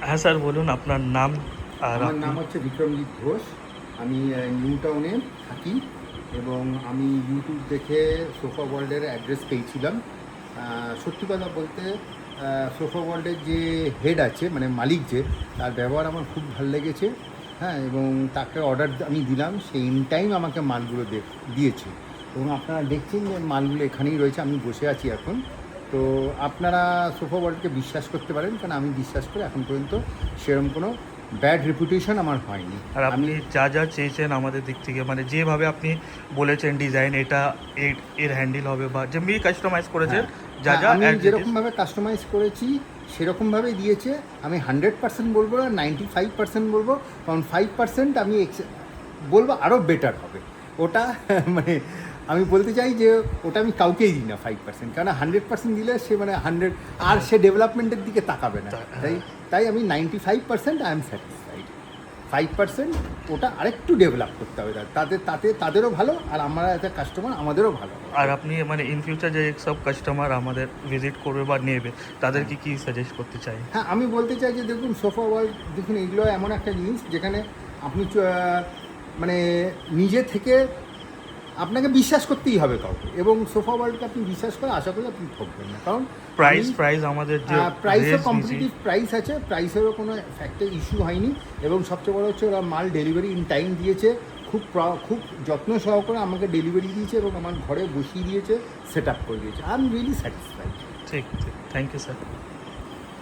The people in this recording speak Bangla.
হ্যাঁ স্যার, বলুন আপনার নাম। আর আমার আপনি? নাম হচ্ছে বিক্রমজিৎ ঘোষ। আমি নিউ টাউনে থাকি এবং আমি ইউটিউব দেখে সোফা ওয়ার্ল্ডের অ্যাড্রেস পেয়েছিলাম। সত্যি কথা বলতে সোফা ওয়ার্ল্ডের যে হেড আছে, মানে মালিক যে, তার ব্যবহার আমার খুব ভালো লেগেছে। হ্যাঁ, এবং তাকে অর্ডার আমি দিলাম, সে ইন টাইম আমাকে মালগুলো দিয়েছে এবং আপনারা দেখছেন যে মালগুলো এখানেই রয়েছে, আমি বসে আছি এখন। তো আপনারা সোফা ওয়ার্ল্ডকে বিশ্বাস করতে পারেন, কারণ আমি বিশ্বাস করি এখন পর্যন্ত সেরকম কোনো ব্যাড রেপুটেশন আমার হয়নি। আর আমি আপনি যা যা চেয়েছেন আমাদের দিক থেকে, মানে যেভাবে আপনি বলেছেন ডিজাইন এটা এর হ্যান্ডেল হবে বা যেমনি কাস্টমাইজ করেছেন, হ্যাঁ, যা হ্যাঁ, যা আমি অ্যাজ ইট ইজ। যেরকমভাবে কাস্টমাইজ করেছি সেরকমভাবেই দিয়েছে। আমি 100% বলবো না, 95% বলবো, কারণ 5% আমি বলবো আরও বেটার হবে ওটা। মানে আমি বলতে চাই যে ওটা আমি কাউকেই দিই না 5%, কারণ 100% দিলে সে মানে 100 আর সে ডেভেলপমেন্টের দিকে তাকাবে না। তাই তাই আমি 95% আই এম স্যাটিসফাইড। 5% ওটা আরেকটু ডেভেলপ করতে হবে, তাদেরও ভালো, আর আমরা এজ এ কাস্টমার আমাদেরও ভালো হবে। আর আপনি মানে ইন ফিউচার যে সব কাস্টমার আমাদের ভিজিট করবে বা নেবে, তাদেরকে হ্যাঁ, কি সাজেস্ট করতে চাই? হ্যাঁ, আমি বলতে চাই যে দেখুন সোফা ওয়ার্ল্ড, দেখুন এগুলো এমন একটা জিনিস যেখানে আপনি মানে নিজে থেকে আপনাকে বিশ্বাস করতেই হবে কাউকে, এবং সোফা ওয়ার্ল্ডকে আপনি বিশ্বাস করে আশা করি আপনি ঠকবেন না, কারণ আমি প্রাইস আমাদের যে প্রাইসও রেঞ্জ নিয়েছি। কম্পিটিটিভ প্রাইস আছে, প্রাইসেরও কোনো ফ্যাক্টর ইস্যু হয়নি, এবং সবচেয়ে বড় হচ্ছে ওরা মাল ডেলিভারি ইন টাইম দিয়েছে, খুব যত্ন সহকারে আমাকে ডেলিভারি দিয়েছে এবং আমার ঘরে বসিয়ে দিয়েছে, সেট আপ করে দিয়েছে। I am really satisfied. ঠিক ঠিক, থ্যাংক ইউ স্যার।